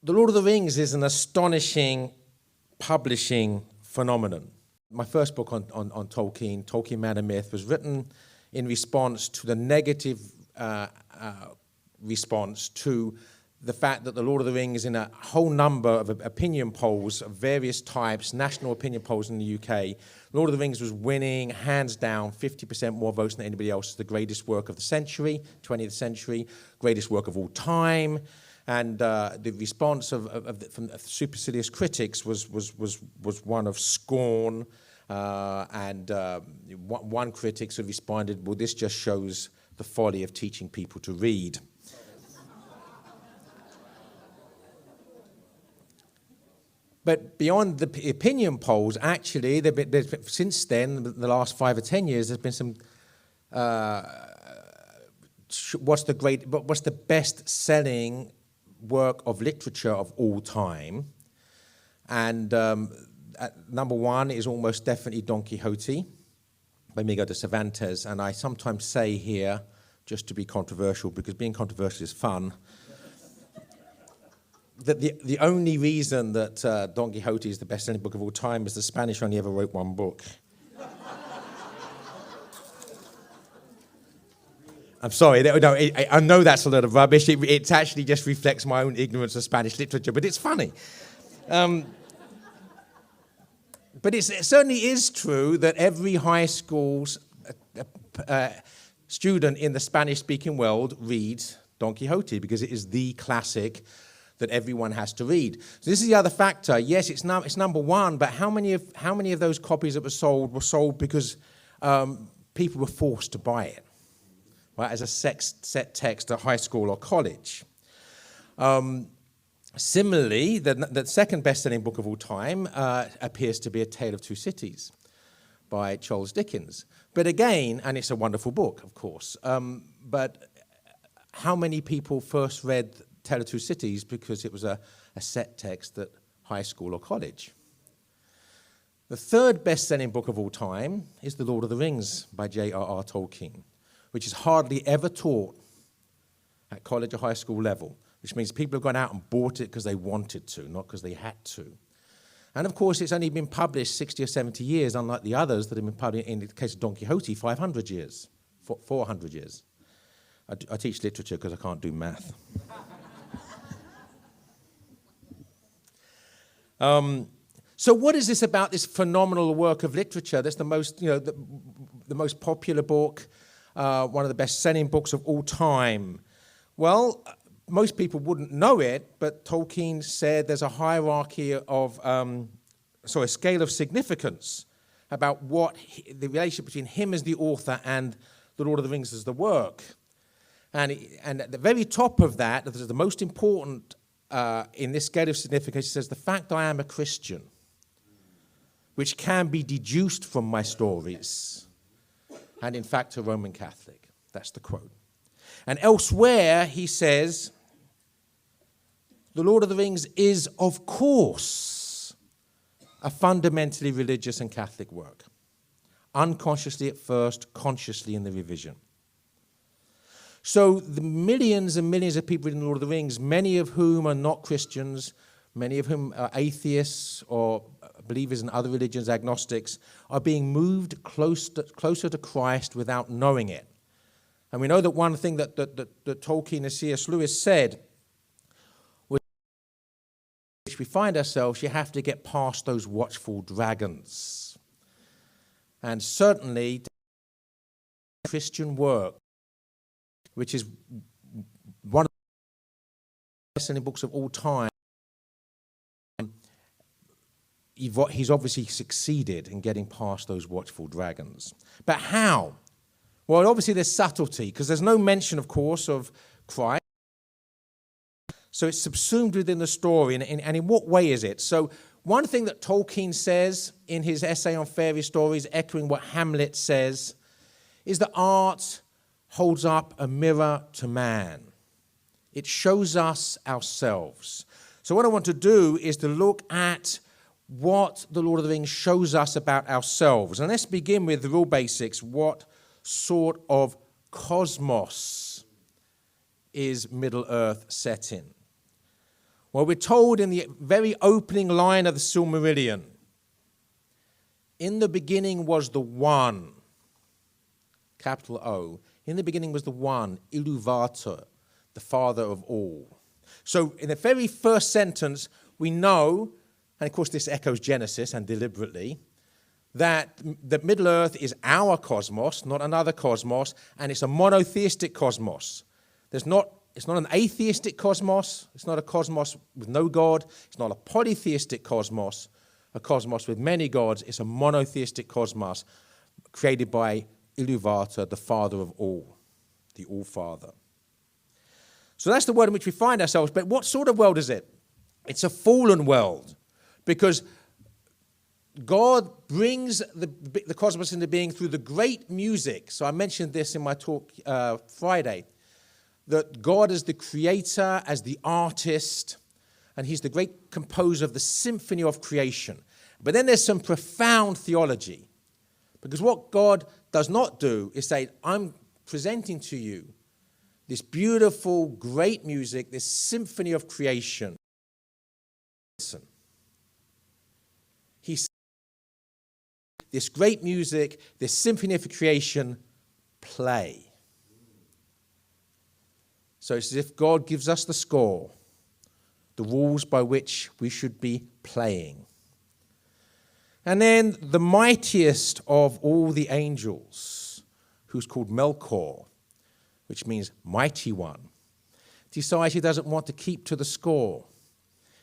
The Lord of the Rings is an astonishing publishing phenomenon. My first book on Tolkien, Tolkien Man and Myth, was written in response to the negative response to the fact that The Lord of the Rings, in a whole number of opinion polls of various types, national opinion polls in the UK, Lord of the Rings was winning, hands down, 50% more votes than anybody else. It's the greatest work of the century, 20th century, greatest work of all time. And the response from supercilious critics was one of scorn. One critic sort of responded, well, this just shows the folly of teaching people to read. But beyond the opinion polls, actually, since then, the last 5 or 10 years, there's been some. What's the best-selling work of literature of all time? And number one is almost definitely Don Quixote by Miguel de Cervantes. And I sometimes say here, just to be controversial, because being controversial is fun, that the only reason that Don Quixote is the best-selling book of all time is the Spanish only ever wrote one book. I'm sorry, no, I know that's a lot of rubbish. It actually just reflects my own ignorance of Spanish literature, but it's funny. But it certainly is true that every high school student in the Spanish-speaking world reads Don Quixote because it is the classic that everyone has to read. So this is the other factor. Yes, it's number one, but how many of those copies that were sold because people were forced to buy it, right, as a set text at high school or college? Similarly, the second best-selling book of all time appears to be A Tale of Two Cities by Charles Dickens. But again, and it's a wonderful book, of course, but how many people first read Tale of Two Cities because it was a set text at high school or college? The third best-selling book of all time is The Lord of the Rings by J.R.R. Tolkien, which is hardly ever taught at college or high school level, which means people have gone out and bought it because they wanted to, not because they had to. And of course, it's only been published 60 or 70 years, unlike the others that have been published, in the case of Don Quixote, 500 years, 400 years. I teach literature because I can't do math. So what is this about this phenomenal work of literature? That's the most, the most popular book, one of the best-selling books of all time. Well, most people wouldn't know it, but Tolkien said there's a hierarchy of, a scale of significance about the relationship between him as the author and The Lord of the Rings as the work. And at the very top of that, this is the most important in this scale of significance, he says, the fact I am a Christian, which can be deduced from my stories, and in fact a Roman Catholic. That's the quote. And elsewhere, he says, The Lord of the Rings is, of course, a fundamentally religious and Catholic work. Unconsciously at first, consciously in the revision. So the millions and millions of people reading The Lord of the Rings, many of whom are not Christians, many of whom are atheists or believers in other religions, agnostics, are being moved closer to Christ without knowing it. And we know that one thing that Tolkien and C.S. Lewis said was, which we find ourselves, you have to get past those watchful dragons. And certainly, Christian work, which is one of the best-selling books of all time, he's obviously succeeded in getting past those watchful dragons. But how? Well, obviously there's subtlety, because there's no mention, of course, of Christ. So it's subsumed within the story, and in what way is it? So one thing that Tolkien says in his essay on fairy stories, echoing what Hamlet says, is that art holds up a mirror to man. It shows us ourselves. So what I want to do is to look at what The Lord of the Rings shows us about ourselves. And let's begin with the real basics. What sort of cosmos is Middle-earth set in? Well, we're told in the very opening line of the Silmarillion, in the beginning was the One, capital O. In the beginning was the One, Iluvatar, the Father of all. So in the very first sentence, we know, and of course this echoes Genesis and deliberately, that the Middle Earth is our cosmos, not another cosmos, and it's a monotheistic cosmos. It's not an atheistic cosmos. It's not a cosmos with no God. It's not a polytheistic cosmos, a cosmos with many gods. It's a monotheistic cosmos created by Iluvatar, the Father of all, the All-Father. So that's the world in which we find ourselves. But what sort of world is it? It's a fallen world, because God brings the cosmos into being through the great music. So I mentioned this in my talk Friday, that God is the creator, as the artist, and he's the great composer of the symphony of creation. But then there's some profound theology, because what God does not do is say, I'm presenting to you this beautiful, great music, this symphony of creation. Listen. He says, this great music, this symphony of creation, play. So it's as if God gives us the score, the rules by which we should be playing. And then the mightiest of all the angels, who's called Melkor, which means mighty one, decides he doesn't want to keep to the score.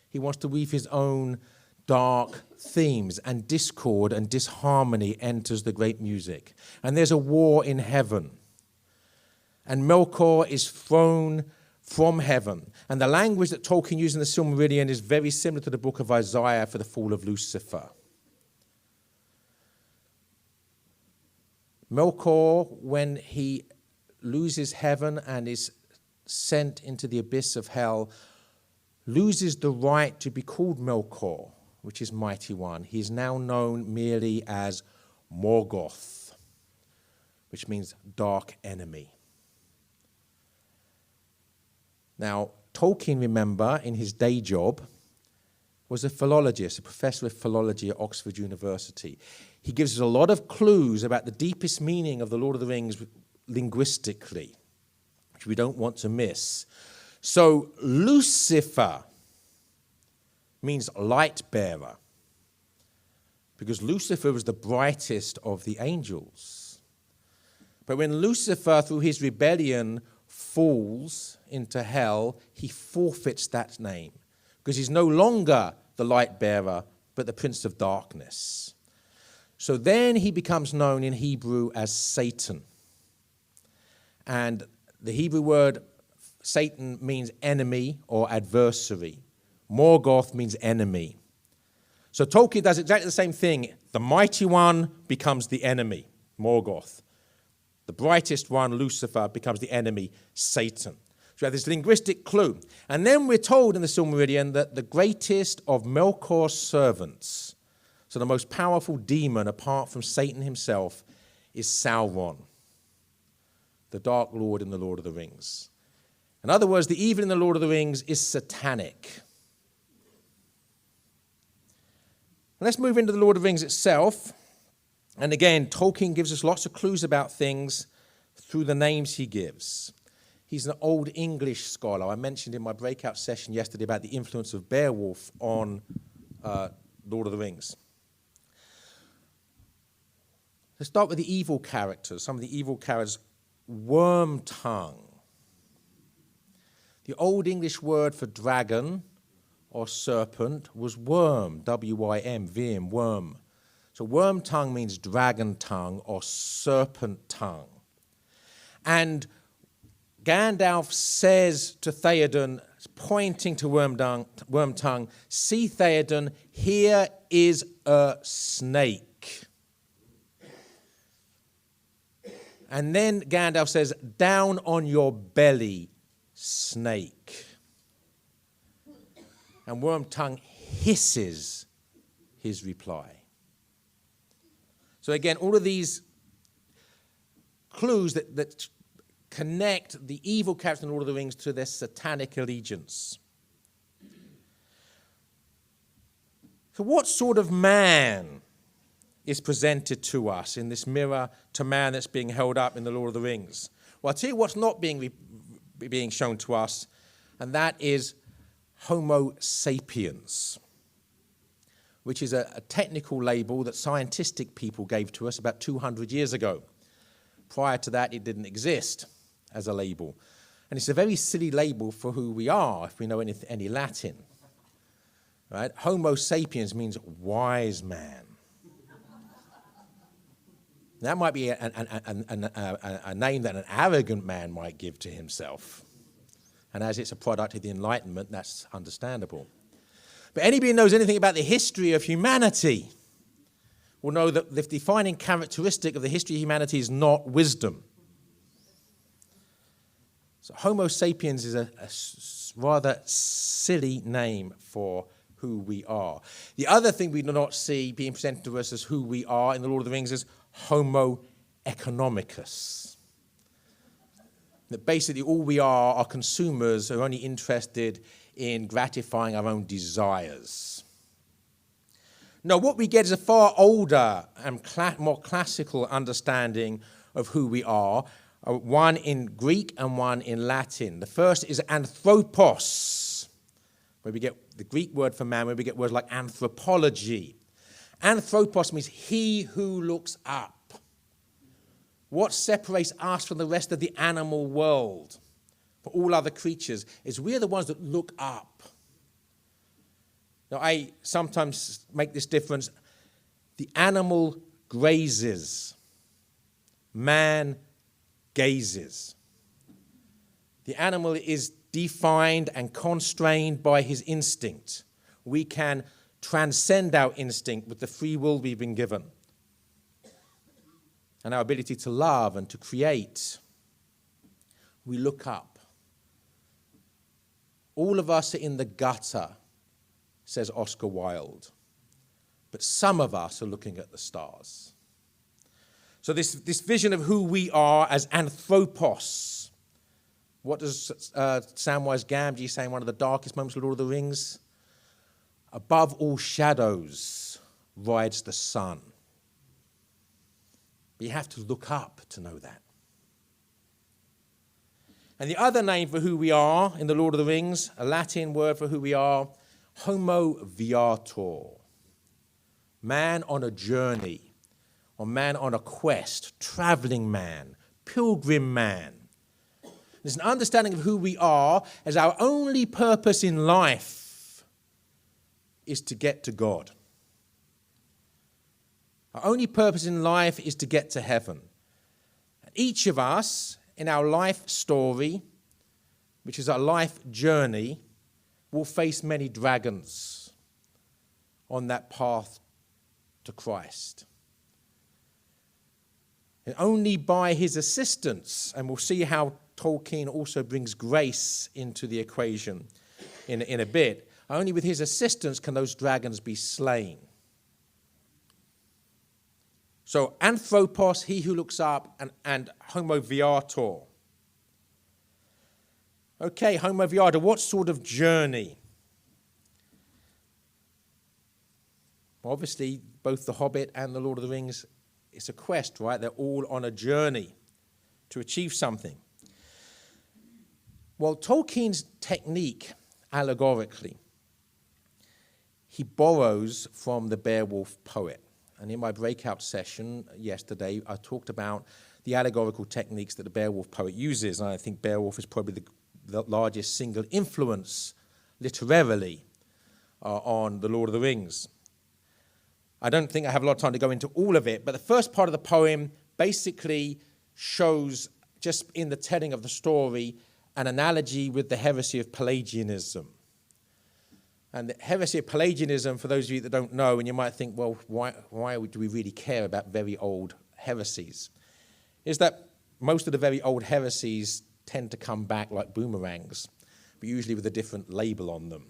He wants to weave his own dark themes, and discord and disharmony enters the great music. And there's a war in heaven. And Melkor is thrown from heaven. And the language that Tolkien used in the Silmarillion is very similar to the book of Isaiah for the fall of Lucifer. Melkor, when he loses heaven and is sent into the abyss of hell, loses the right to be called Melkor, which is mighty one. He is now known merely as Morgoth, which means dark enemy. Now, Tolkien, remember, in his day job, was a philologist, a professor of philology at Oxford University. He gives us a lot of clues about the deepest meaning of the Lord of the Rings linguistically, which we don't want to miss. So, Lucifer means light bearer, because Lucifer was the brightest of the angels. But when Lucifer, through his rebellion, falls into hell, he forfeits that name, because he's no longer the light bearer, but the prince of darkness. So then he becomes known in Hebrew as Satan. And the Hebrew word Satan means enemy or adversary. Morgoth means enemy. So Tolkien does exactly the same thing. The mighty one becomes the enemy, Morgoth. The brightest one, Lucifer, becomes the enemy, Satan. So we have this linguistic clue. And then we're told in the Silmarillion that the greatest of Melkor's servants, so the most powerful demon apart from Satan himself, is Sauron, the Dark Lord in the Lord of the Rings. In other words, the evil in the Lord of the Rings is satanic. Let's move into the Lord of the Rings itself. And again, Tolkien gives us lots of clues about things through the names he gives. He's an Old English scholar. I mentioned in my breakout session yesterday about the influence of Beowulf on Lord of the Rings. Let's start with the evil characters. Some of the evil characters. Wormtongue. The Old English word for dragon or serpent was worm, W-Y-M, Virm, worm. So Wormtongue means dragon tongue or serpent tongue. And Gandalf says to Theoden, pointing to Wormtongue, see Theoden, here is a snake. And then Gandalf says, down on your belly, snake. And Wormtongue hisses his reply. So again, all of these clues that connect the evil character in Lord of the Rings to their satanic allegiance. So what sort of man is presented to us in this mirror to man that's being held up in the Lord of the Rings? Well, I'll tell you what's not being shown to us, and that is Homo sapiens, which is a technical label that scientific people gave to us about 200 years ago. Prior to that, it didn't exist as a label. And it's a very silly label for who we are, if we know any Latin. Right? Homo sapiens means wise man. That might be a name that an arrogant man might give to himself. And as it's a product of the Enlightenment, that's understandable. But anybody who knows anything about the history of humanity will know that the defining characteristic of the history of humanity is not wisdom. So Homo sapiens is a rather silly name for who we are. The other thing we do not see being presented to us as who we are in the Lord of the Rings is Homo economicus. That basically all we are consumers who are only interested in gratifying our own desires. No, what we get is a far older and more classical understanding of who we are, one in Greek and one in Latin. The first is anthropos, where we get the Greek word for man, where we get words like anthropology. Anthropos means he who looks up. What separates us from the rest of the animal world, for all other creatures, is we're the ones that look up. Now, I sometimes make this difference. The animal grazes. Man gazes. The animal is defined and constrained by his instinct. We can transcend our instinct with the free will we've been given and our ability to love and to create. We look up. All of us are in the gutter, says Oscar Wilde, but some of us are looking at the stars. So this vision of who we are as anthropos. What does Samwise Gamgee say in one of the darkest moments of Lord of the Rings? Above all shadows rides the sun. But you have to look up to know that. And the other name for who we are in the Lord of the Rings, a Latin word for who we are, Homo viator. Man on a journey, or man on a quest, traveling man, pilgrim man. There's an understanding of who we are as our only purpose in life is to get to God. Our only purpose in life is to get to heaven. And each of us, in our life story, which is our life journey, will face many dragons on that path to Christ. And only by his assistance, and we'll see how Tolkien also brings grace into the equation in a bit, only with his assistance can those dragons be slain. So anthropos, he who looks up, and Homo viator. Okay, Homo viator, what sort of journey? Well, obviously, both The Hobbit and The Lord of the Rings, it's a quest, right? They're all on a journey to achieve something. Well, Tolkien's technique, allegorically, he borrows from the Beowulf poet. And in my breakout session yesterday, I talked about the allegorical techniques that the Beowulf poet uses. And I think Beowulf is probably the largest single influence literarily on The Lord of the Rings. I don't think I have a lot of time to go into all of it, but the first part of the poem basically shows, just in the telling of the story, an analogy with the heresy of Pelagianism. And the heresy of Pelagianism, for those of you that don't know, and you might think, well, why do we really care about very old heresies? Is that most of the very old heresies tend to come back like boomerangs, but usually with a different label on them.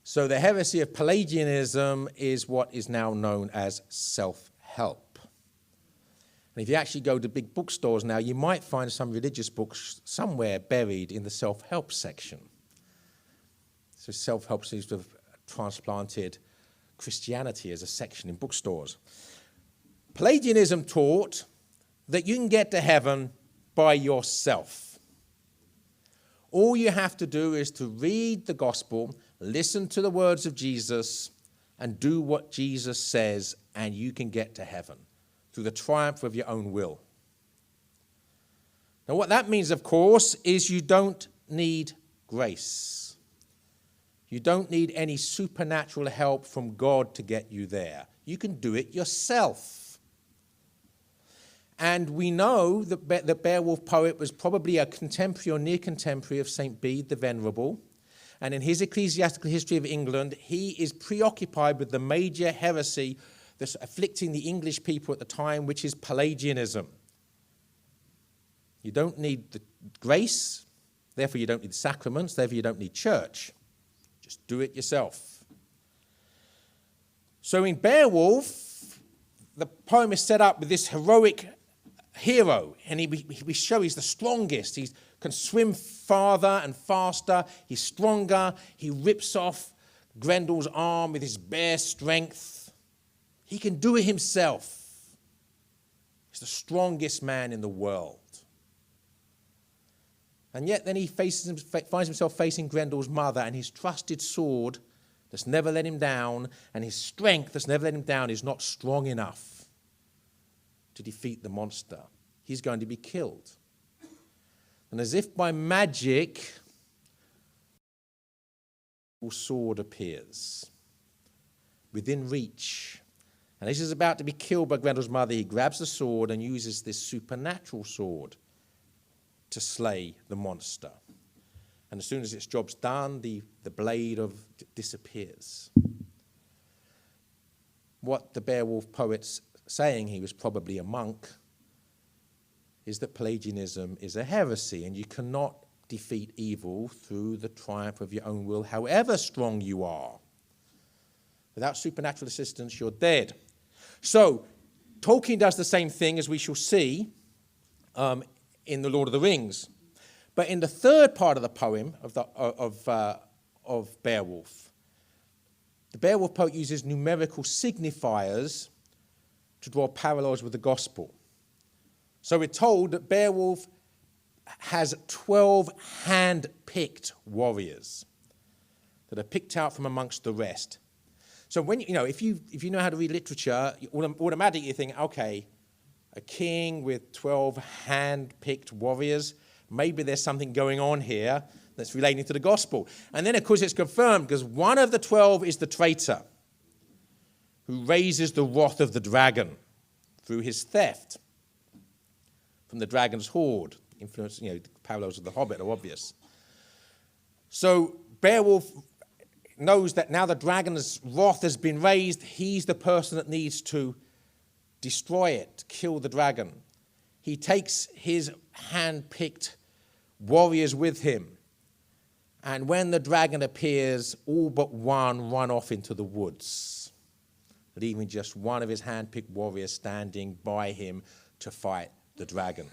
So the heresy of Pelagianism is what is now known as self-help. And if you actually go to big bookstores now, you might find some religious books somewhere buried in the self-help section. So self-help seems to have transplanted Christianity as a section in bookstores. Pelagianism taught that you can get to heaven by yourself. All you have to do is to read the gospel, listen to the words of Jesus, and do what Jesus says, and you can get to heaven through the triumph of your own will. Now, what that means, of course, is you don't need grace. You don't need any supernatural help from God to get you there. You can do it yourself. And we know that the Beowulf poet was probably a contemporary or near contemporary of St. Bede the Venerable. And in his ecclesiastical history of England, he is preoccupied with the major heresy that's afflicting the English people at the time, which is Pelagianism. You don't need the grace, therefore you don't need the sacraments, therefore you don't need church. Just do it yourself. So in Beowulf, the poem is set up with this heroic hero, and we show he's the strongest. He can swim farther and faster. He's stronger. He rips off Grendel's arm with his bare strength. He can do it himself. He's the strongest man in the world. And yet then he finds himself facing Grendel's mother, and his trusted sword that's never let him down, and his strength that's never let him down is not strong enough to defeat the monster. He's going to be killed. And as if by magic, a sword appears within reach. And as he's about to be killed by Grendel's mother, he grabs the sword and uses this supernatural sword to slay the monster. And as soon as its job's done, the blade disappears. What the Beowulf poet's saying, he was probably a monk, is that Pelagianism is a heresy, and you cannot defeat evil through the triumph of your own will, however strong you are. Without supernatural assistance, you're dead. So, Tolkien does the same thing, as we shall see in The Lord of the Rings. But in the third part of the poem of Beowulf, the Beowulf poet uses numerical signifiers to draw parallels with the gospel. So we're told that Beowulf has 12 hand-picked warriors that are picked out from amongst the rest. So when if you know how to read literature, you automatically think, okay, a king with 12 hand-picked warriors, maybe there's something going on here that's relating to the gospel. And then, of course, it's confirmed because one of the 12 is the traitor who raises the wrath of the dragon through his theft from the dragon's hoard. Influence, the parallels of the Hobbit are obvious. So Beowulf knows that now the dragon's wrath has been raised, he's the person that needs to destroy it, kill the dragon. He takes his hand-picked warriors with him. And when the dragon appears, all but one run off into the woods, leaving just one of his hand-picked warriors standing by him to fight the dragon.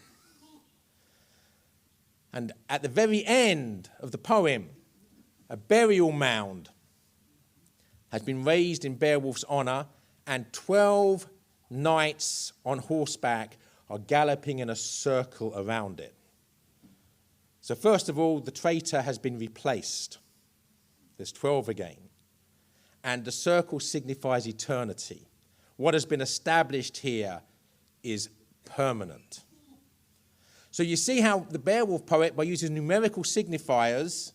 And at the very end of the poem, a burial mound has been raised in Beowulf's honor, and 12 knights on horseback are galloping in a circle around it. So first of all, the traitor has been replaced. There's 12 again. And the circle signifies eternity. What has been established here is permanent. So you see how the Beowulf poet, by using numerical signifiers,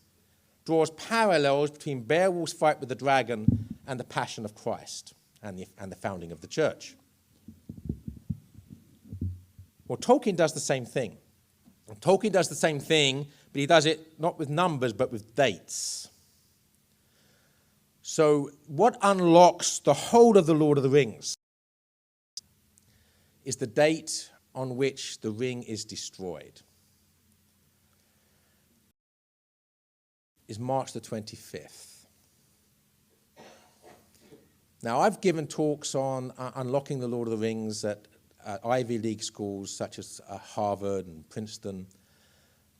draws parallels between Beowulf's fight with the dragon and the passion of Christ and the founding of the church. Well, Tolkien does the same thing. Tolkien does the same thing, but he does it not with numbers, but with dates. So what unlocks the whole of The Lord of the Rings is the date on which the ring is destroyed. Is March the 25th. Now, I've given talks on unlocking the Lord of the Rings at Ivy League schools such as Harvard and Princeton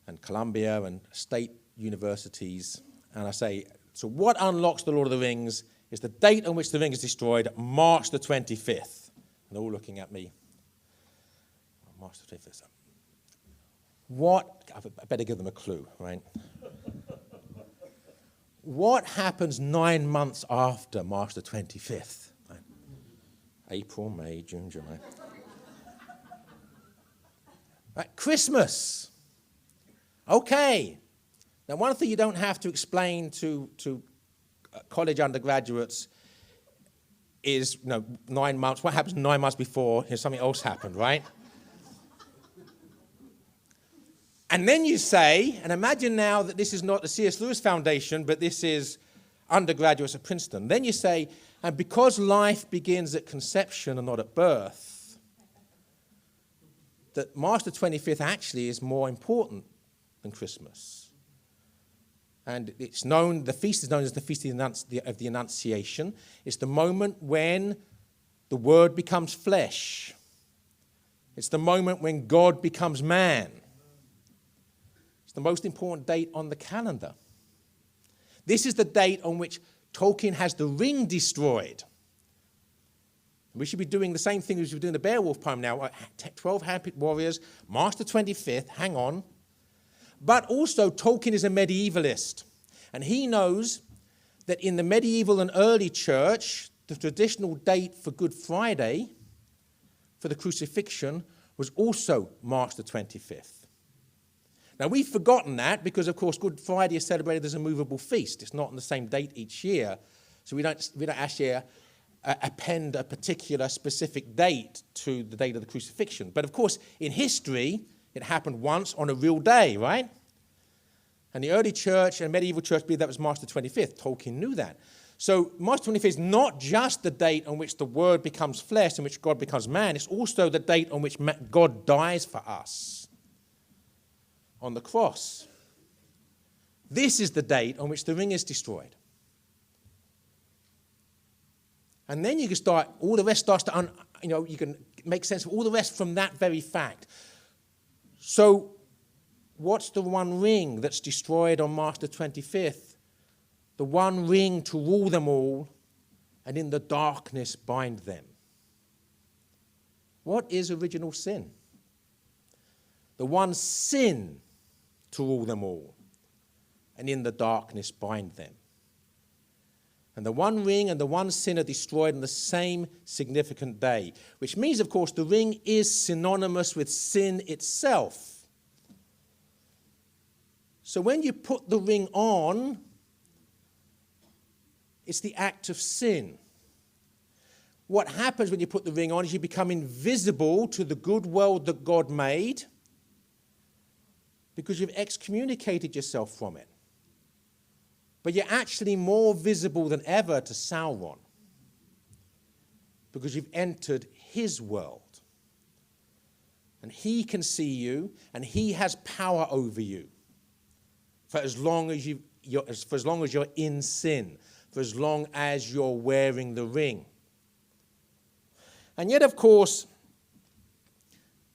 and Columbia and state universities. And I say, so what unlocks the Lord of the Rings is the date on which the ring is destroyed, March the 25th. And they're all looking at me. March the 25th. I better give them a clue, right? What happens 9 months after March the 25th? Right? April, May, June, July. Right, Christmas. Okay. Now, one thing you don't have to explain to college undergraduates is, 9 months. What happens 9 months before? Something else happened, right? And then you say, and imagine now that this is not the C.S. Lewis Foundation, but this is undergraduates at Princeton. Then you say, and because life begins at conception and not at birth, that March the 25th actually is more important than Christmas. And it's known, the feast is known as the Feast of the Annunciation. It's the moment when the Word becomes flesh. It's the moment when God becomes man. It's the most important date on the calendar. This is the date on which Tolkien has the ring destroyed. We should be doing the same thing as we're doing the Beowulf poem now. 12 hand-picked warriors, March the 25th, hang on. But also, Tolkien is a medievalist. And he knows that in the medieval and early church, the traditional date for Good Friday, for the crucifixion, was also March the 25th. Now, we've forgotten that because, of course, Good Friday is celebrated as a movable feast. It's not on the same date each year. So we don't actually append a particular specific date to the date of the crucifixion. But, of course, in history, it happened once on a real day, right? And the early church and medieval church believed that was March the 25th. Tolkien knew that. So March 25th is not just the date on which the Word becomes flesh, in which God becomes man. It's also the date on which God dies for us on the cross. This is the date on which the ring is destroyed. And then you can start, all the rest starts to, you can make sense of all the rest from that very fact. So what's the one ring that's destroyed on March the 25th? The one ring to rule them all and in the darkness bind them. What is original sin? The one sin to rule them all and in the darkness bind them. And the one ring and the one sin are destroyed on the same significant day, which means, of course, the ring is synonymous with sin itself. So when you put the ring on, it's the act of sin. What happens when you put the ring on is you become invisible to the good world that God made because you've excommunicated yourself from it. But you're actually more visible than ever to Sauron because you've entered his world. And he can see you and he has power over you for as long as you're in sin, for as long as you're wearing the ring. And yet, of course,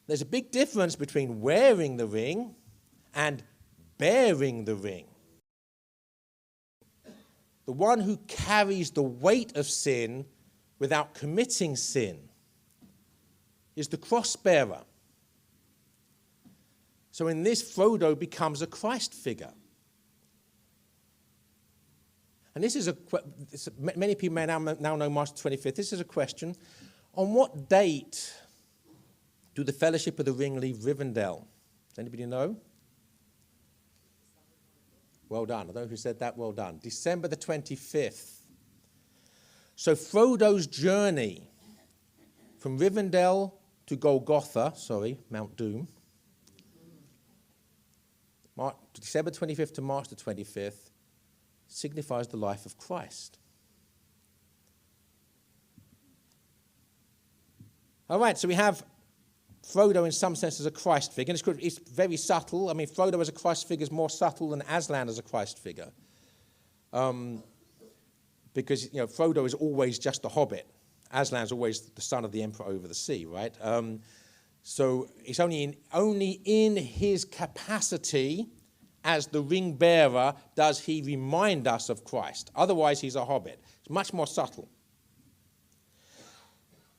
there's a big difference between wearing the ring and bearing the ring. The one who carries the weight of sin without committing sin is the cross bearer. So in this, Frodo becomes a Christ figure. And this is many people may now know March 25th. This is a question. On what date do the Fellowship of the Ring leave Rivendell? Does anybody know? Well done. I don't know who said that. Well done. December the 25th. So Frodo's journey from Rivendell to Golgotha, Mount Doom, December 25th to March the 25th, signifies the life of Christ. All right, so we have Frodo in some sense as a Christ figure. And it's very subtle. I mean, Frodo as a Christ figure is more subtle than Aslan as a Christ figure. Because, Frodo is always just a hobbit. Aslan's always the son of the emperor over the sea, right? So it's only in his capacity as the ring bearer does he remind us of Christ. Otherwise, he's a hobbit. It's much more subtle.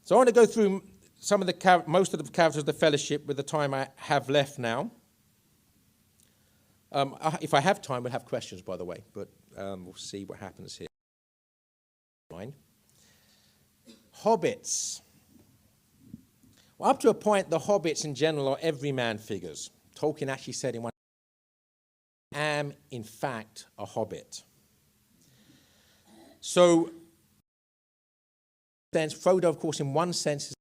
So I want to go through most of the characters of the fellowship with the time I have left now. If I have time, we'll have questions, by the way, but we'll see what happens here. Hobbits. Well, up to a point, the hobbits in general are everyman figures. Tolkien actually said in one, I am, in fact, a hobbit. So, Frodo, of course, in one sense, is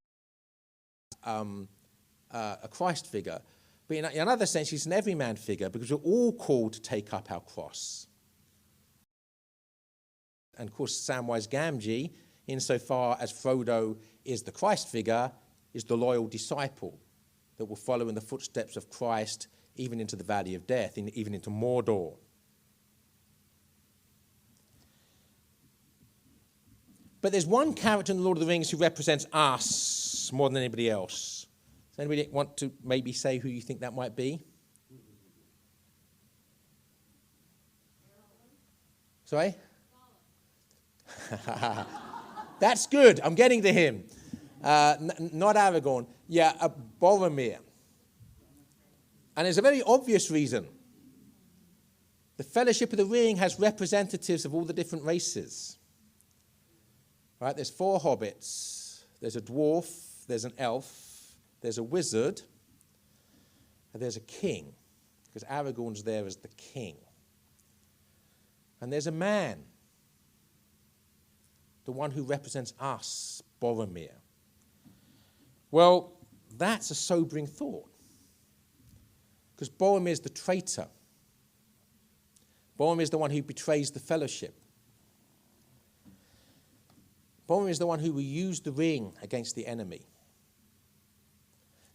a Christ figure, but in another sense, he's an everyman figure because we're all called to take up our cross. And, of course, Samwise Gamgee, insofar as Frodo is the Christ figure, is the loyal disciple that will follow in the footsteps of Christ even into the valley of death, even into Mordor. But there's one character in The Lord of the Rings who represents us more than anybody else. Does anybody want to maybe say who you think that might be? Sorry? That's good. I'm getting to him. Not Aragorn. Yeah, Boromir. And there's a very obvious reason. The Fellowship of the Ring has representatives of all the different races. Right? There's 4 hobbits. There's a dwarf. There's an elf. There's a wizard. And there's a king. Because Aragorn's there as the king. And there's a man. The one who represents us, Boromir. Well, that's a sobering thought. Because Boromir is the traitor. Boromir is the one who betrays the fellowship. Boromir is the one who will use the ring against the enemy.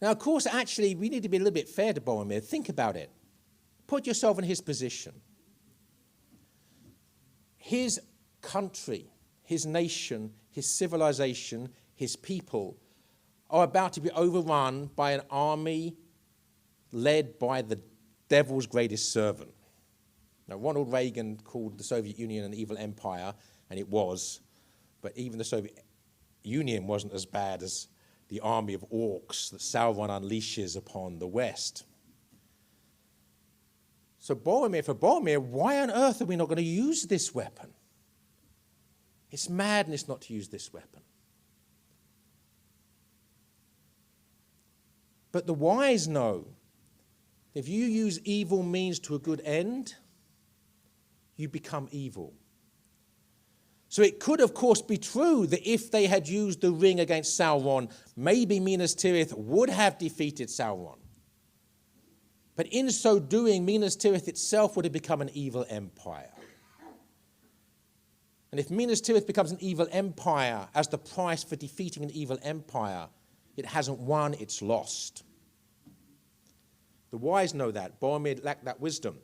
Now, of course, actually, we need to be a little bit fair to Boromir. Think about it. Put yourself in his position. His country, his nation, his civilization, his people are about to be overrun by an army led by the devil's greatest servant. Now, Ronald Reagan called the Soviet Union an evil empire, and it was, but even the Soviet Union wasn't as bad as the army of orcs that Sauron unleashes upon the West. So for Boromir, why on earth are we not going to use this weapon? It's madness not to use this weapon. But the wise know if you use evil means to a good end, you become evil. So it could, of course, be true that if they had used the ring against Sauron, maybe Minas Tirith would have defeated Sauron. But in so doing, Minas Tirith itself would have become an evil empire. And if Minas Tirith becomes an evil empire as the price for defeating an evil empire, it hasn't won, it's lost. The wise know that. Boromir lacked that wisdom.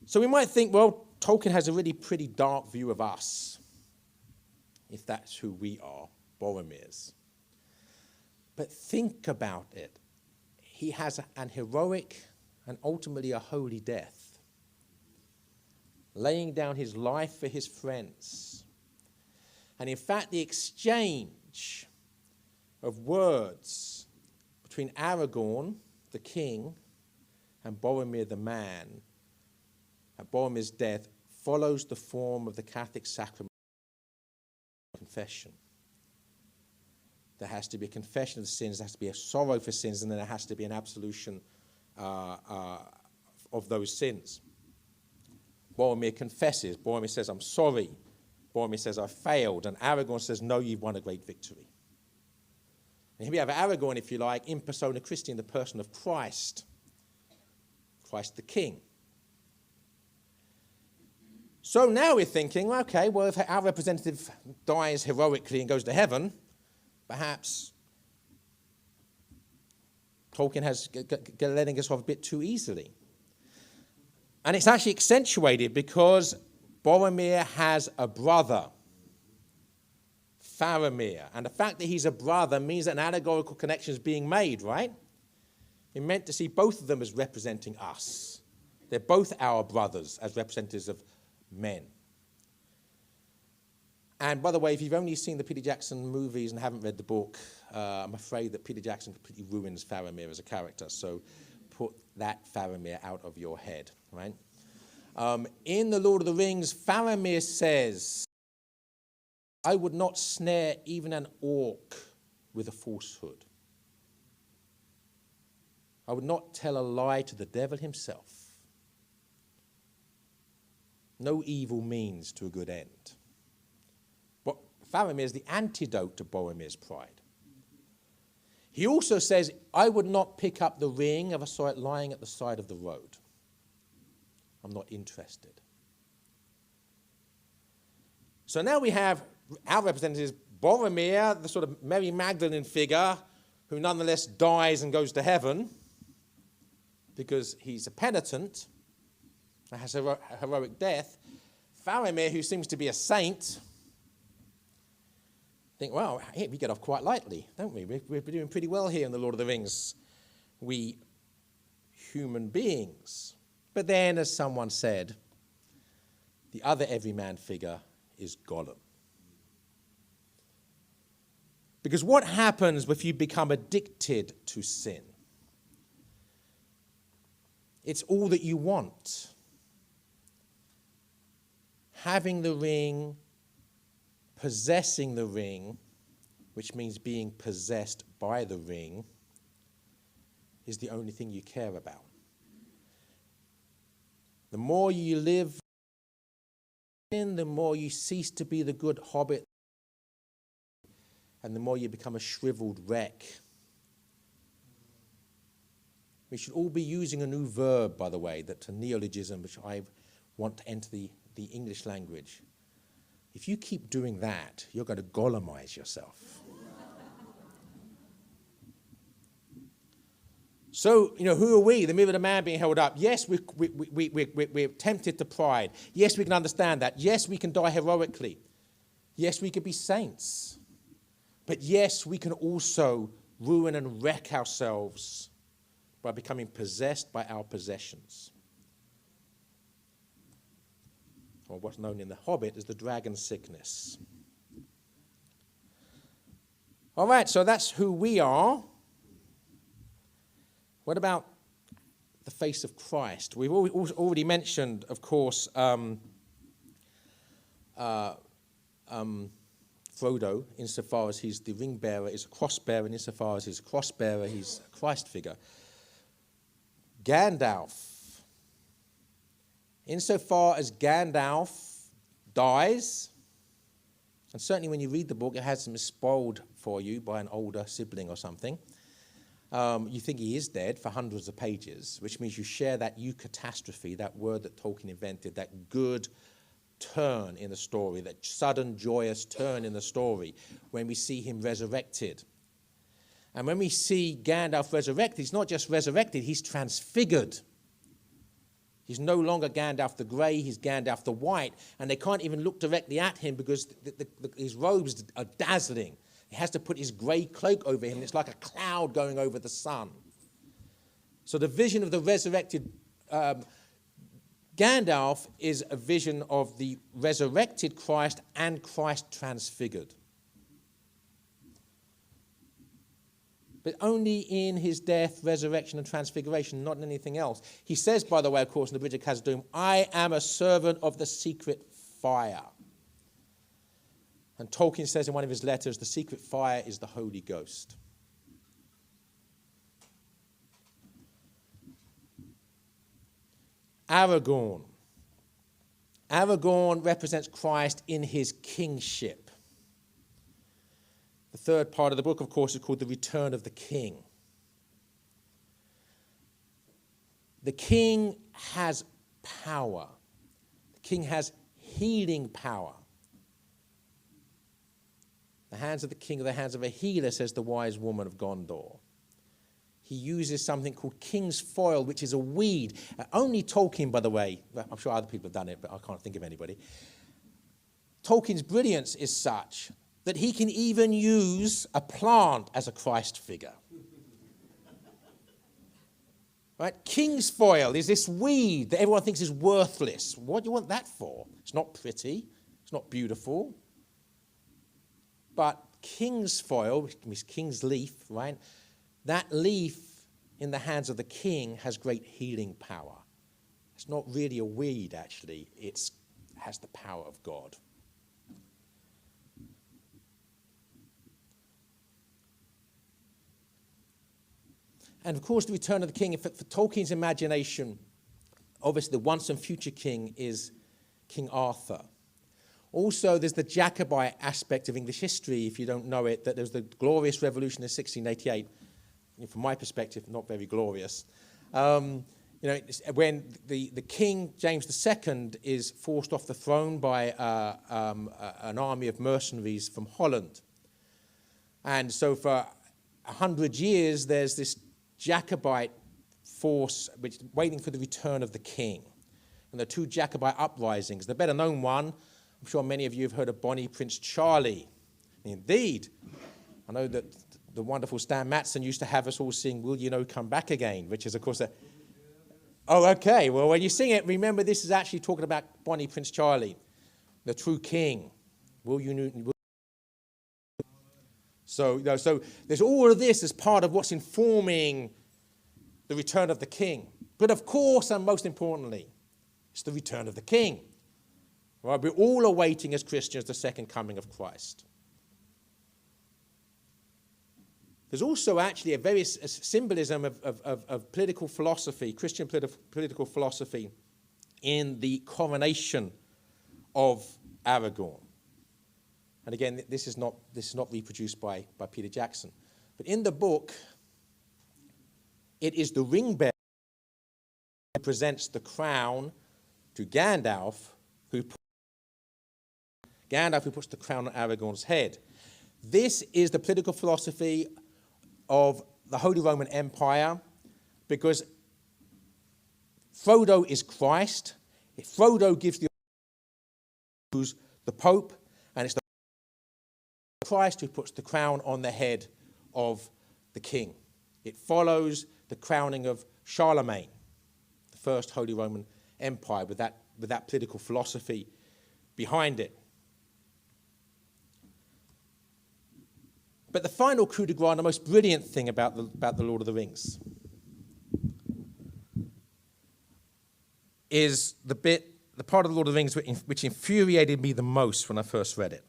So we might think, well, Tolkien has a really pretty dark view of us, if that's who we are, Boromirs. But think about it. He has an heroic and ultimately a holy death, laying down his life for his friends. And in fact, the exchange of words between Aragorn, the king, and Boromir, the man, at Boromir's death, follows the form of the Catholic sacrament of confession. There has to be a confession of the sins, there has to be a sorrow for sins, and then there has to be an absolution of those sins. Boromir confesses. Boromir says, I'm sorry. Boromir says, I failed. And Aragorn says, no, you've won a great victory. And here we have Aragorn, if you like, in persona Christi, in the person of Christ. Christ the King. So now we're thinking, okay, well, if our representative dies heroically and goes to heaven, perhaps Tolkien has letting us off a bit too easily. And it's actually accentuated because Boromir has a brother, Faramir. And the fact that he's a brother means that an allegorical connection is being made, right? We're meant to see both of them as representing us. They're both our brothers as representatives of men. And by the way, if you've only seen the Peter Jackson movies and haven't read the book, I'm afraid that Peter Jackson completely ruins Faramir as a character. So put that Faramir out of your head, right? In The Lord of the Rings, Faramir says, I would not snare even an orc with a falsehood. I would not tell a lie to the devil himself. No evil means to a good end. But Faramir is the antidote to Boromir's pride. He also says, I would not pick up the ring if I saw it lying at the side of the road. I'm not interested. So now we have our representatives, Boromir, the sort of Mary Magdalene figure, who nonetheless dies and goes to heaven because he's a penitent and has a heroic death. Faramir, who seems to be a saint, think, well, hey, we get off quite lightly, don't we? We're doing pretty well here in The Lord of the Rings, we human beings. But then, as someone said, the other everyman figure is Gollum. Because what happens if you become addicted to sin? It's all that you want. Having the ring, possessing the ring, which means being possessed by the ring, is the only thing you care about. The more you live in, the more you cease to be the good hobbit, and the more you become a shriveled wreck. We should all be using a new verb, by the way, that's a neologism, which I want to enter the English language. If you keep doing that, you're going to Gollumize yourself. So, who are we? The mirror of the man being held up. Yes, we're tempted to pride. Yes, we can understand that. Yes, we can die heroically. Yes, we could be saints. But yes, we can also ruin and wreck ourselves by becoming possessed by our possessions. Or what's known in The Hobbit as the dragon sickness. All right, so that's who we are. What about the face of Christ? We've already mentioned, of course, Frodo, insofar as he's the ring bearer, is a cross bearer, and insofar as he's a cross bearer, he's a Christ figure. Gandalf, insofar as Gandalf dies, and certainly when you read the book, it has him spoiled for you by an older sibling or something. You think he is dead for hundreds of pages, which means you share that eucatastrophe, that word that Tolkien invented, that good turn in the story, that sudden joyous turn in the story when we see him resurrected. And when we see Gandalf resurrected, he's not just resurrected, he's transfigured. He's no longer Gandalf the Grey, he's Gandalf the White, and they can't even look directly at him because his robes are dazzling. He has to put his grey cloak over him. It's like a cloud going over the sun. So the vision of the resurrected Gandalf is a vision of the resurrected Christ and Christ transfigured. But only in his death, resurrection, and transfiguration, not in anything else. He says, by the way, of course, in the Bridge of Khazad-dûm, I am a servant of the secret fire. And Tolkien says in one of his letters, the secret fire is the Holy Ghost. Aragorn. Aragorn represents Christ in his kingship. The third part of the book, of course, is called The Return of the King. The king has power. The king has healing power. The hands of the king are the hands of a healer, says the wise woman of Gondor. He uses something called king's foil, which is a weed. Only Tolkien, by the way, I'm sure other people have done it, but I can't think of anybody. Tolkien's brilliance is such that he can even use a plant as a Christ figure. Right? King's foil is this weed that everyone thinks is worthless. What do you want that for? It's not pretty. It's not beautiful. But king's foil, which means king's leaf, right? That leaf in the hands of the king has great healing power. It's not really a weed, actually. It has the power of God. And of course, the return of the king, for Tolkien's imagination, obviously the once and future king is King Arthur. Also, there's the Jacobite aspect of English history, if you don't know it, that there was the glorious revolution in 1688. From my perspective, not very glorious. When the king, James II, is forced off the throne by an army of mercenaries from Holland. And so for 100 years, there's this Jacobite force which is waiting for the return of the king. And the two Jacobite uprisings, the better known one, I'm sure many of you have heard of Bonnie Prince Charlie. Indeed, I know that the wonderful Stan Matson used to have us all sing Will You Know Come Back Again, which is, of course, Oh, okay. Well, when you sing it, remember this is actually talking about Bonnie Prince Charlie, the true king. So there's all of this as part of what's informing the return of the king. But of course, and most importantly, it's the return of the king. Right? We're all awaiting as Christians the second coming of Christ. There's also actually a very symbolism of political philosophy, Christian political philosophy, in the coronation of Aragorn. And again, this is not reproduced by Peter Jackson. But in the book, it is the ring bearer who presents the crown to Gandalf, who puts the crown on Aragorn's head. This is the political philosophy of the Holy Roman Empire, because Frodo is Christ. Frodo gives the Pope, and it's the Christ who puts the crown on the head of the king. It follows the crowning of Charlemagne, the first Holy Roman Empire, with that political philosophy behind it. But the final coup de grace, the most brilliant thing about the Lord of the Rings, is the part of the Lord of the Rings which infuriated me the most when I first read it.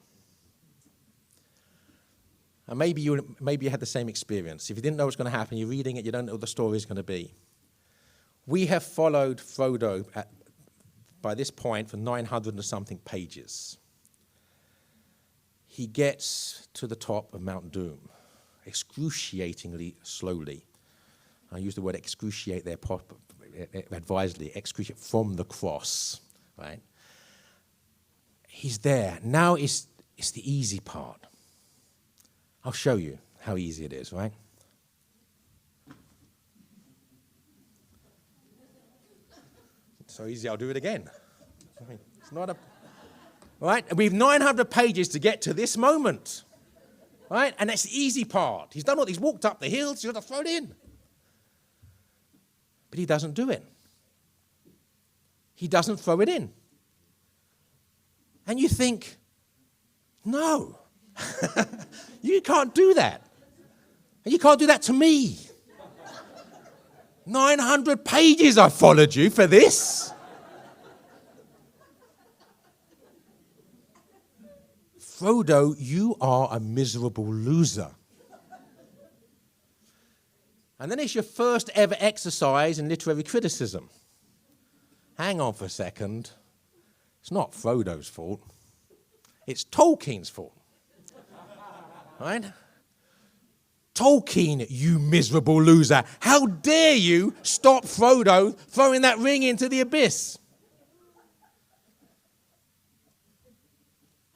And maybe you had the same experience. If you didn't know what's going to happen, you're reading it, you don't know what the story is going to be. We have followed Frodo by this point for 900 and something pages. He gets to the top of Mount Doom, excruciatingly slowly. I use the word excruciate there advisedly, excruciate from the cross, right? He's there. Now it's the easy part. I'll show you how easy it is, right? So easy, I'll do it again. It's not a... Right? And we have 900 pages to get to this moment. Right? And that's the easy part. He's done what he's walked up the hills, he's got to throw it in. But he doesn't do it. He doesn't throw it in. And you think, no, you can't do that. And you can't do that to me. 900 pages I followed you for this. Frodo, you are a miserable loser. And then it's your first ever exercise in literary criticism. Hang on for a second. It's not Frodo's fault. It's Tolkien's fault. Right? Tolkien, you miserable loser. How dare you stop Frodo throwing that ring into the abyss?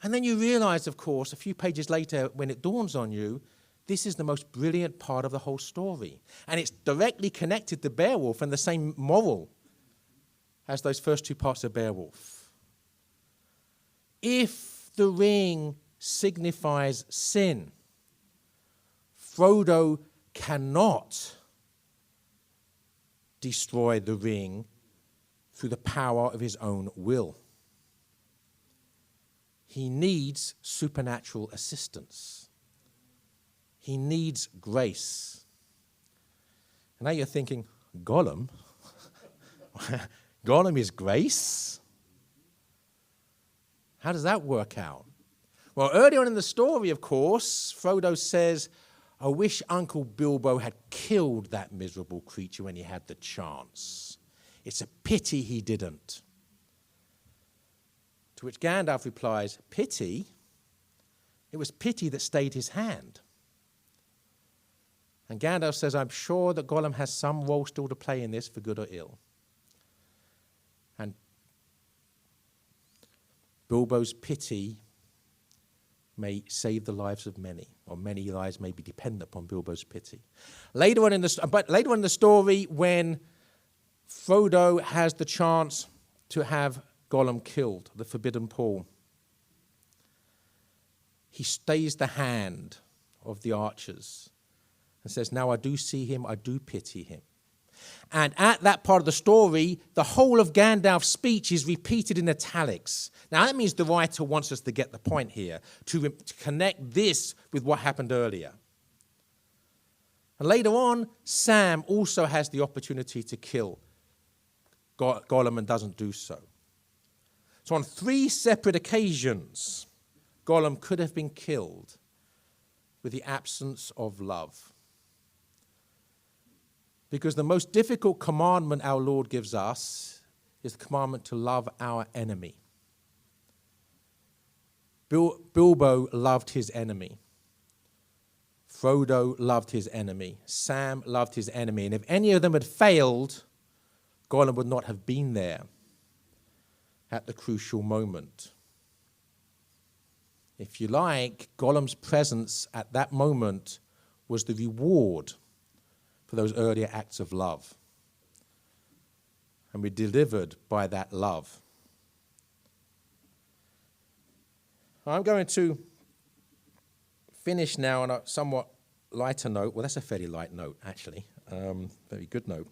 And then you realize, of course, a few pages later, when it dawns on you, this is the most brilliant part of the whole story. And it's directly connected to Beowulf and the same moral as those first two parts of Beowulf. If the ring signifies sin, Frodo cannot destroy the ring through the power of his own will. He needs supernatural assistance. He needs grace. And now you're thinking, Gollum? Gollum is grace? How does that work out? Well, early on in the story, of course, Frodo says, I wish Uncle Bilbo had killed that miserable creature when he had the chance. It's a pity he didn't. To which Gandalf replies, pity? It was pity that stayed his hand. And Gandalf says, I'm sure that Gollum has some role still to play in this, for good or ill. And Bilbo's pity may save the lives of many, or many lives may be dependent upon Bilbo's pity. Later on in the story, when Frodo has the chance to have Gollum killed, the forbidden Paul, he stays the hand of the archers and says, now I do see him, I do pity him. And at that part of the story, the whole of Gandalf's speech is repeated in italics. Now, that means the writer wants us to get the point here, to connect this with what happened earlier. And later on, Sam also has the opportunity to kill Gollum and doesn't do so. So on 3 separate occasions, Gollum could have been killed with the absence of love. Because the most difficult commandment our Lord gives us is the commandment to love our enemy. Bilbo loved his enemy. Frodo loved his enemy. Sam loved his enemy. And if any of them had failed, Gollum would not have been there at the crucial moment. If you like, Gollum's presence at that moment was the reward for those earlier acts of love. And we're delivered by that love. I'm going to finish now on a somewhat lighter note. Well, that's a fairly light note, actually. Very good note.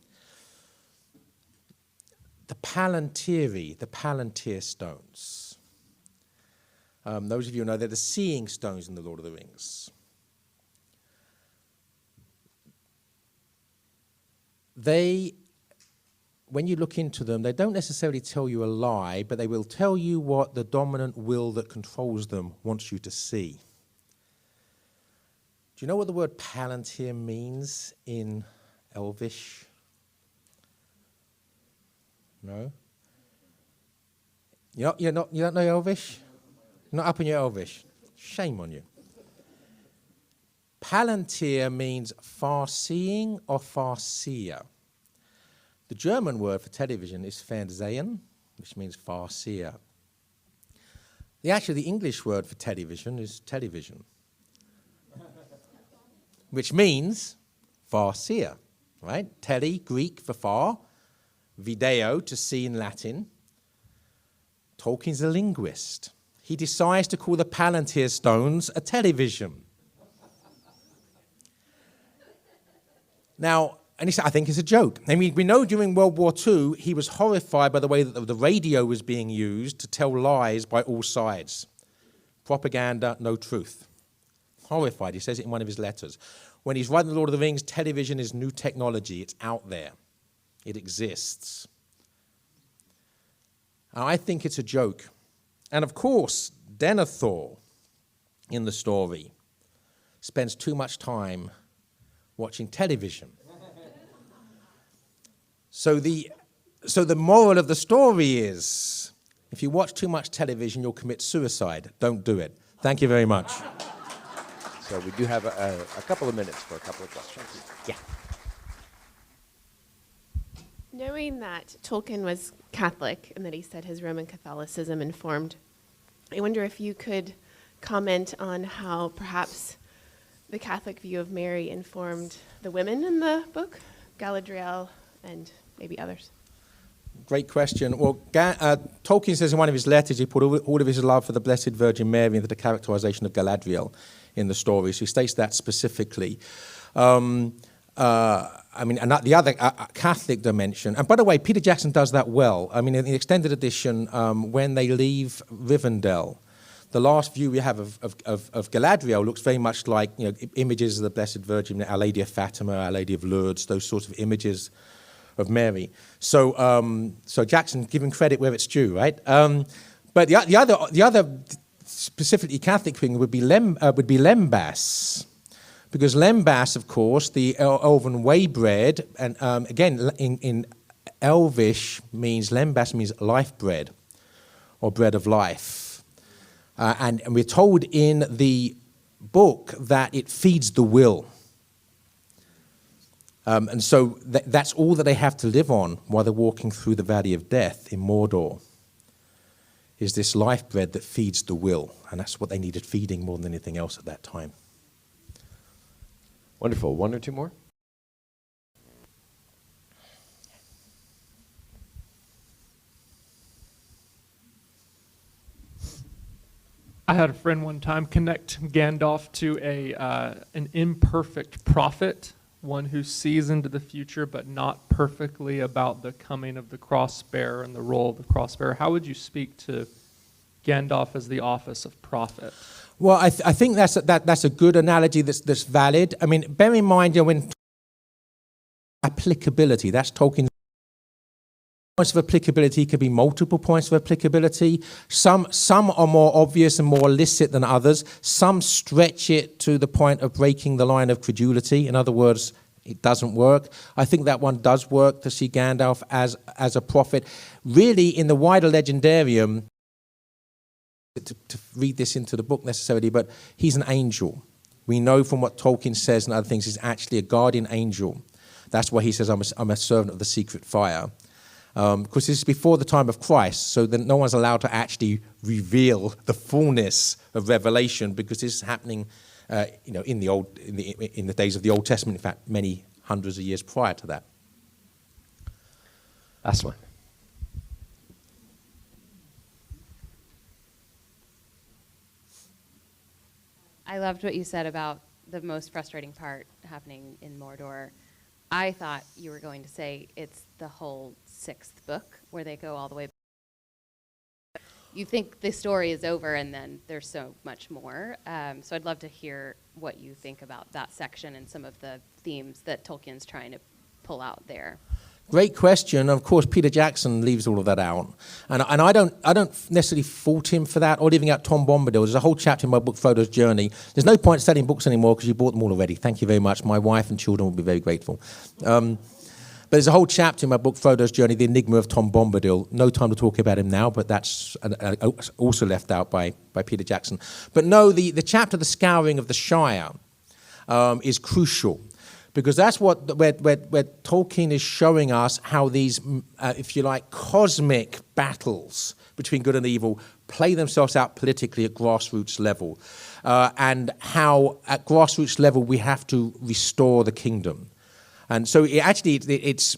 The Palantir stones. Those of you who know, they're the seeing stones in the Lord of the Rings. They, when you look into them, they don't necessarily tell you a lie, but they will tell you what the dominant will that controls them wants you to see. Do you know what the word Palantir means in Elvish? No? You don't know Elvish? You're not up in your Elvish? Shame on you. Palantir means far-seeing or far-seer. The German word for television is Fernsehen, which means far-seer. The English word for television is television, which means far-seer, right? Tele, Greek for far, video, to see in Latin. Tolkien's a linguist. He decides to call the Palantir stones a television. Now, and he said, I think it's a joke. I mean, we know during World War II, he was horrified by the way that the radio was being used to tell lies by all sides. Propaganda, no truth. Horrified, he says it in one of his letters. When he's writing The Lord of the Rings, television is new technology. It's out there. It exists. And I think it's a joke. And of course, Denethor in the story spends too much time watching television. So the moral of the story is, if you watch too much television, you'll commit suicide. Don't do it. Thank you very much. So we do have a couple of minutes for a couple of questions. Yeah. Knowing that Tolkien was Catholic and that he said his Roman Catholicism informed, I wonder if you could comment on how perhaps the Catholic view of Mary informed the women in the book, Galadriel and maybe others. Great question. Well, Tolkien says in one of his letters he put all of his love for the Blessed Virgin Mary into the characterization of Galadriel in the story. So he states that specifically. I mean, and the other Catholic dimension, and by the way, Peter Jackson does that well. I mean, in the extended edition, when they leave Rivendell, the last view we have of Galadriel looks very much like, you know, images of the Blessed Virgin, Our Lady of Fatima, Our Lady of Lourdes, those sorts of images of Mary. So, so Jackson giving credit where it's due, right? But the other specifically Catholic thing would be lembas. Because lembas, of course, the elven way bread, and again, in Elvish means, lembas means life bread, or bread of life. And we're told in the book that it feeds the will. And so that's all that they have to live on while they're walking through the valley of death in Mordor, is this life bread that feeds the will. And that's what they needed feeding more than anything else at that time. Wonderful. One or two more? I had a friend one time connect Gandalf to an imperfect prophet, one who sees into the future but not perfectly about the coming of the cross-bearer and the role of the cross-bearer. How would you speak to Gandalf as the office of prophet? Well, I think that's a good analogy that's valid. I mean, bear in mind, you know, when applicability, that's Tolkien's points of applicability could be multiple points of applicability. Some are more obvious and more illicit than others. Some stretch it to the point of breaking the line of credulity. In other words, it doesn't work. I think that one does work, to see Gandalf as a prophet. Really, in the wider legendarium, to read this into the book necessarily, but he's an angel. We know from what Tolkien says and other things, he's actually a guardian angel. That's why he says, I'm a servant of the secret fire. Because this is before the time of Christ, so that no one's allowed to actually reveal the fullness of revelation, because this is happening you know, in the days of the Old Testament, in fact, many hundreds of years prior to that. Last one. I loved what you said about the most frustrating part happening in Mordor. I thought you were going to say it's the whole sixth book where they go all the way back. You think the story is over and then there's so much more. So I'd love to hear what you think about that section and some of the themes that Tolkien's trying to pull out there. Great question. Of course, Peter Jackson leaves all of that out, and I don't necessarily fault him for that, or leaving out Tom Bombadil. There's a whole chapter in my book, Frodo's Journey. There's no point selling books anymore because you bought them all already. Thank you very much. My wife and children will be very grateful. But there's a whole chapter in my book, Frodo's Journey, The Enigma of Tom Bombadil. No time to talk about him now, but that's also left out by Peter Jackson. But no, the chapter, The Scouring of the Shire, is crucial. Because that's where Tolkien is showing us how these, if you like, cosmic battles between good and evil play themselves out politically at grassroots level. And how at grassroots level we have to restore the kingdom. And so it's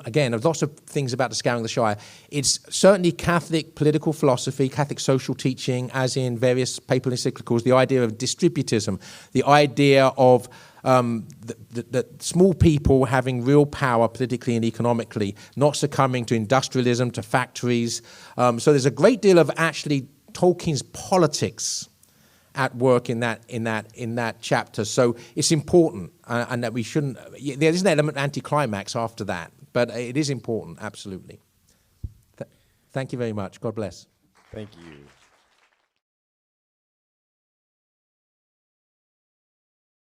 again, there's lots of things about the Scouring of the Shire. It's certainly Catholic political philosophy, Catholic social teaching, as in various papal encyclicals, the idea of distributism, the idea of the small people having real power politically and economically, not succumbing to industrialism, to factories. So there's a great deal of actually Tolkien's politics at work in that chapter. So it's important, and that we shouldn't. There is an element of anticlimax after that, but it is important, absolutely. Thank you very much. God bless. Thank you.